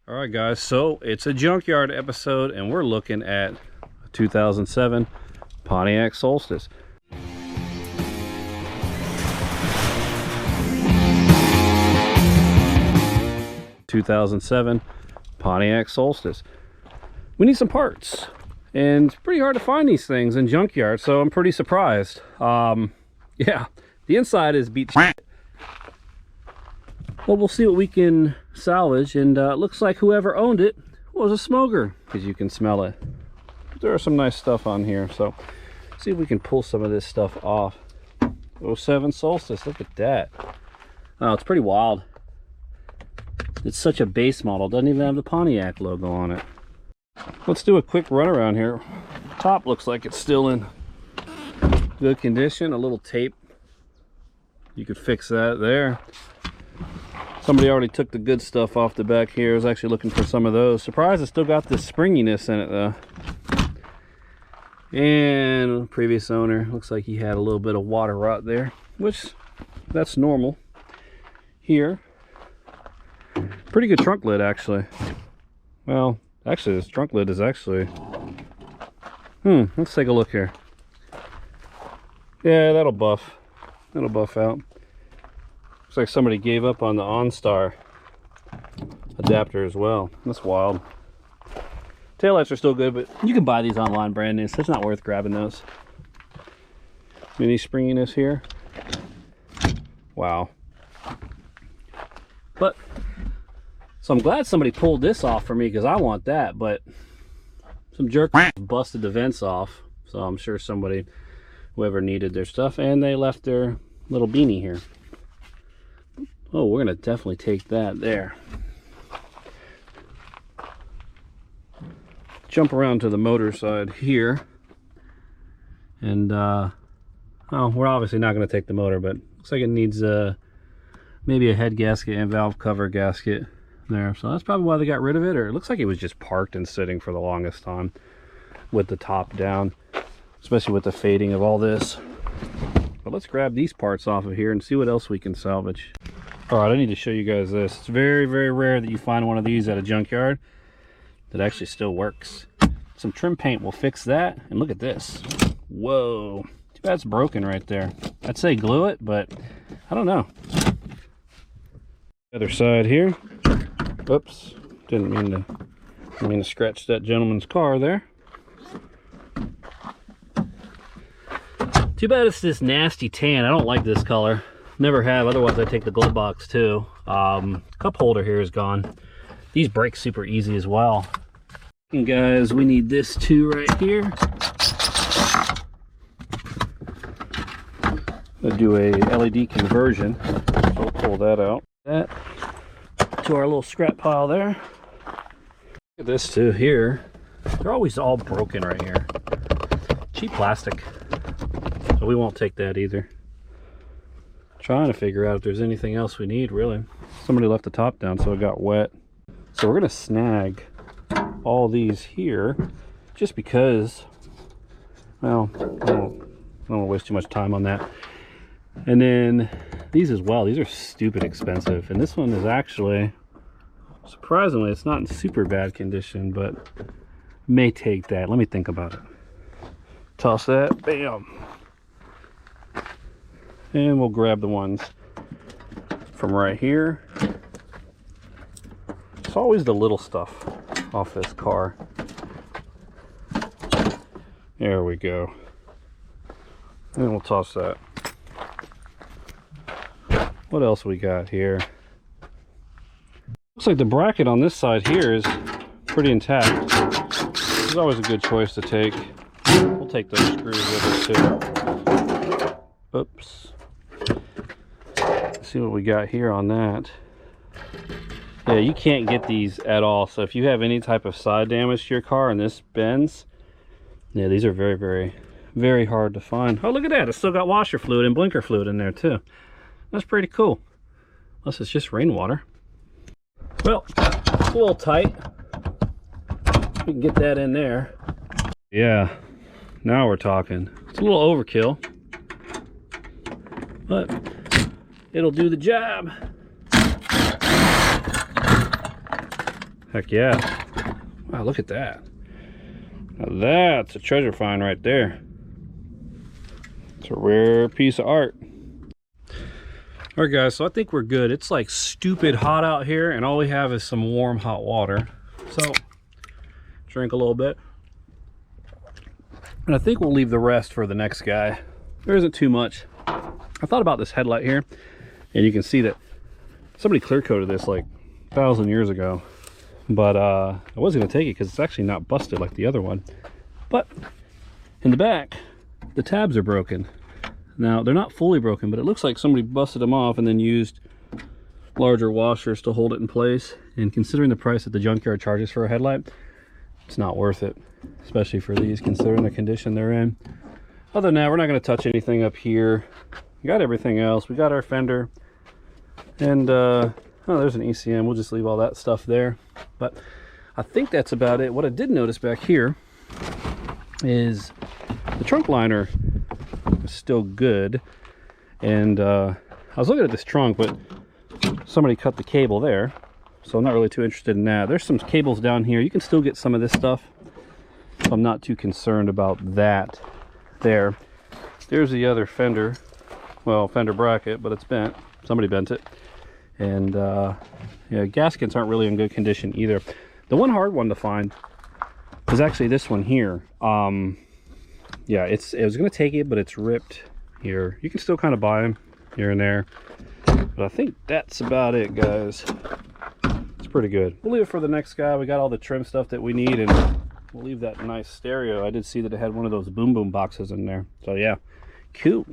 All right, guys, so it's a junkyard episode, and we're looking at a 2007 Pontiac Solstice. '2007 Pontiac Solstice. We need some parts, and it's pretty hard to find these things in junkyard, so I'm pretty surprised. Yeah, the inside is beat shit. Well, we'll see what we can salvage, and it looks like whoever owned it was a smoker, because you can smell it. But there are some nice stuff on here, so see if we can pull some of this stuff off. '07 Solstice, look at that. Oh, it's pretty wild. It's such a base model, doesn't even have the Pontiac logo on it. Let's do a quick run around here. Top looks like it's still in good condition. A little tape, you could fix that there. Somebody already took the good stuff off the back here. I was actually looking for some of those. Surprised it's still got this springiness in it though. And previous owner, looks like he had a little bit of water rot there, which that's normal. Here, pretty good trunk lid actually. Well, actually this trunk lid is actually, let's take a look here. Yeah, that'll buff out. Looks like somebody gave up on the OnStar adapter as well. That's wild. Taillights are still good, but you can buy these online brand new, so it's not worth grabbing those. Mini springiness here. Wow. But, so I'm glad somebody pulled this off for me, because I want that, but some jerk busted the vents off, so I'm sure somebody, whoever needed their stuff, and they left their little beanie here. Oh, we're gonna definitely take that there. Jump around to the motor side here, and oh, we're obviously not gonna take the motor, but looks like it needs maybe a head gasket and valve cover gasket there, so that's probably why they got rid of it. Or it looks like it was just parked and sitting for the longest time with the top down, especially with the fading of all this. But let's grab these parts off of here and see what else we can salvage. All right, I need to show you guys this. It's very, very rare that you find one of these at a junkyard that actually still works. Some trim paint will fix that. And look at this. Whoa. Too bad it's broken right there. I'd say glue it, but I don't know. Other side here. Oops. Didn't mean to scratch that gentleman's car there. Too bad it's this nasty tan. I don't like this color. Never have, otherwise I take the glove box too. Cup holder here is gone. These break super easy as well. And guys, we need this too right here. I'll do a LED conversion, so we'll pull that out. That to our little scrap pile there. Look at this too here. They're always all broken right here. Cheap plastic, so we won't take that either. Trying to figure out if there's anything else we need, really. Somebody left the top down, so it got wet. So we're gonna snag all these here, just because, well, I don't want to waste too much time on that. And then these as well. These are stupid expensive, and this one is actually, surprisingly, it's not in super bad condition, but may take that. Let me think about it. Toss that, bam. And we'll grab the ones from right here. It's always the little stuff off this car. There we go. And we'll toss that. What else we got here? Looks like the bracket on this side here is pretty intact. It's always a good choice to take. We'll take those screws with us too. Oops. See what we got here on that. Yeah, you can't get these at all, so if you have any type of side damage to your car and this bends, yeah, these are very, very, very hard to find. Oh, look at that, it's still got washer fluid and blinker fluid in there too. That's pretty cool, unless it's just rainwater. Well, it's a little tight. We can get that in there. Yeah, now we're talking. It's a little overkill, but it'll do the job. Heck yeah. Wow, look at that. Now that's a treasure find right there. It's a rare piece of art. All right, guys, so I think we're good. It's like stupid hot out here, and all we have is some warm, hot water. So, drink a little bit. And I think we'll leave the rest for the next guy. There isn't too much. I thought about this headlight here, and you can see that somebody clear coated this like 1,000 years ago. But I was going to take it because it's actually not busted like the other one. But in the back, the tabs are broken. Now, they're not fully broken, but it looks like somebody busted them off and then used larger washers to hold it in place. And considering the price that the Junkyard charges for a headlight, it's not worth it, especially for these, considering the condition they're in. Other than that, we're not going to touch anything up here. We got everything else. We got our fender. And, oh, there's an ECM. We'll just leave all that stuff there. But I think that's about it. What I did notice back here is the trunk liner is still good, and I was looking at this trunk, but somebody cut the cable there, so I'm not really too interested in that. There's some cables down here. You can still get some of this stuff, so I'm not too concerned about that there. There's the other fender, well, fender bracket, but it's bent. Somebody bent it. And yeah, gaskets aren't really in good condition either. The one hard one to find is actually this one here. Yeah, it was going to take it, but it's ripped here. You can still kind of buy them here and there. But I think that's about it, guys. It's pretty good. We'll leave it for the next guy. We got all the trim stuff that we need, and we'll leave that nice stereo. I did see that it had one of those boom boom boxes in there. So yeah, cool.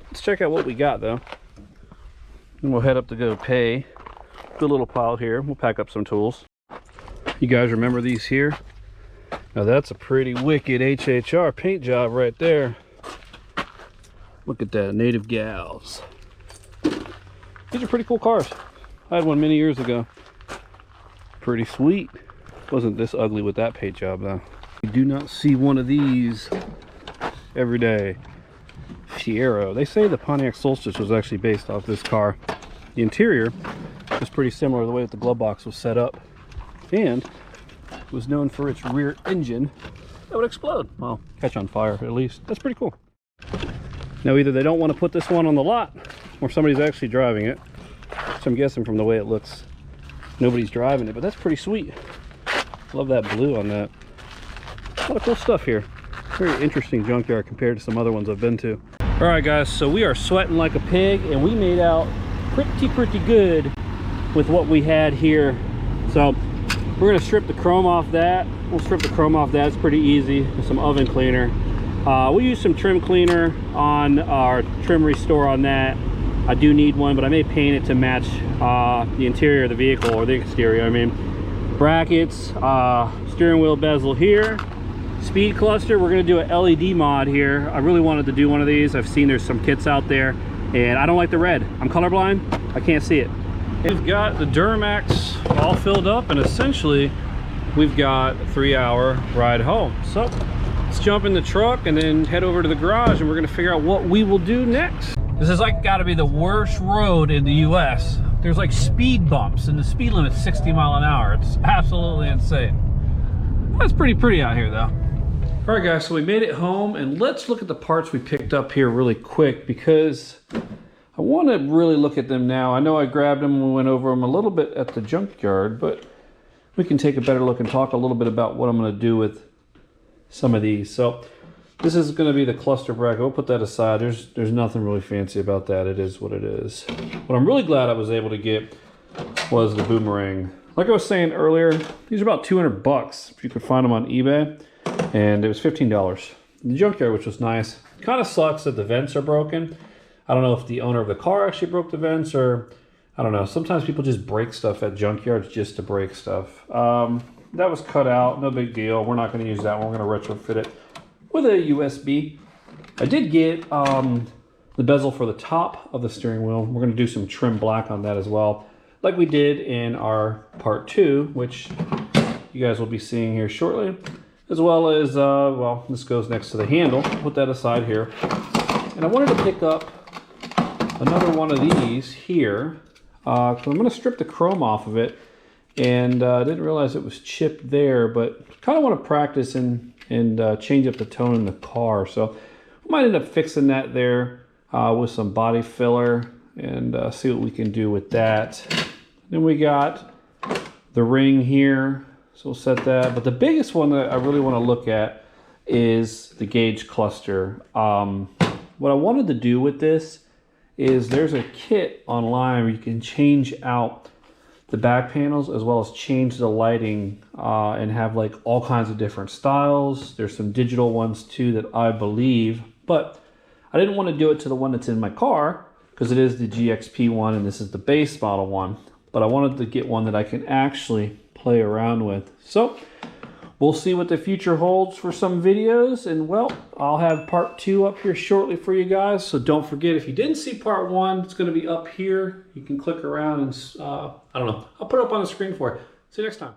Let's check out what we got, though. And we'll head up to go pay. Good little pile here. We'll pack up some tools. You guys remember these here? Now that's a pretty wicked HHR paint job right there. Look at that, native gals. These are pretty cool cars. I had one many years ago. Pretty sweet. Wasn't this ugly with that paint job though. You do not see one of these every day. Fiero. They say the Pontiac Solstice was actually based off this car. The interior was pretty similar to the way that the glove box was set up, and was known for its rear engine that would explode. Well, catch on fire at least. That's pretty cool. Now either they don't want to put this one on the lot, or somebody's actually driving it. So I'm guessing from the way it looks, nobody's driving it, but that's pretty sweet. Love that blue on that. A lot of cool stuff here. Very interesting junkyard compared to some other ones I've been to. All right, guys, so we are sweating like a pig, and we made out pretty good with what we had here. So we're gonna strip the chrome off that. We'll strip the chrome off that. It's pretty easy with some oven cleaner. We use some trim cleaner on our trim restore on that. I do need one, but I may paint it to match the interior of the vehicle, or the exterior, I mean. Brackets, steering wheel bezel here. Speed cluster, we're gonna do a LED mod here. I really wanted to do one of these. I've seen there's some kits out there, and I don't like the red. I'm colorblind, I can't see it. We've got the Duramax all filled up, and essentially we've got a 3-hour ride home. So let's jump in the truck and then head over to the garage, and we're gonna figure out what we will do next. This is like gotta be the worst road in the US. There's like speed bumps, and the speed limit's 60 miles an hour. It's absolutely insane. That's pretty out here though. All right, guys, so we made it home, and let's look at the parts we picked up here really quick, because I want to really look at them now. I know I grabbed them and we went over them a little bit at the junkyard, but we can take a better look and talk a little bit about what I'm going to do with some of these. So this is going to be the cluster bracket. We'll put that aside. There's nothing really fancy about that. It is what it is. What I'm really glad I was able to get was the boomerang. Like I was saying earlier, these are about 200 bucks if you could find them on eBay. And it was $15. The junkyard, which was nice. Kind of sucks that the vents are broken. I don't know if the owner of the car actually broke the vents, or I don't know. Sometimes people just break stuff at junkyards just to break stuff. That was cut out, no big deal. We're not going to use that one. We're going to retrofit it with a USB. I did get the bezel for the top of the steering wheel. We're going to do some trim black on that as well, like we did in our part 2, which you guys will be seeing here shortly. As well as, well, this goes next to the handle. Put that aside here. And I wanted to pick up another one of these here. So I'm going to strip the chrome off of it. and I didn't realize it was chipped there, but kind of want to practice and change up the tone in the car. So we might end up fixing that there with some body filler and see what we can do with that. Then we got the ring here, so we'll set that. But the biggest one that I really want to look at is the gauge cluster. What I wanted to do with this is there's a kit online where you can change out the back panels as well as change the lighting and have like all kinds of different styles. There's some digital ones too that I believe, but I didn't want to do it to the one that's in my car because it is the GXP one and this is the base model one, but I wanted to get one that I can actually play around with. So we'll see what the future holds for some videos, and well, I'll have part 2 up here shortly for you guys. So don't forget, if you didn't see part 1, it's going to be up here. You can click around and I don't know, I'll put it up on the screen for you. See you next time.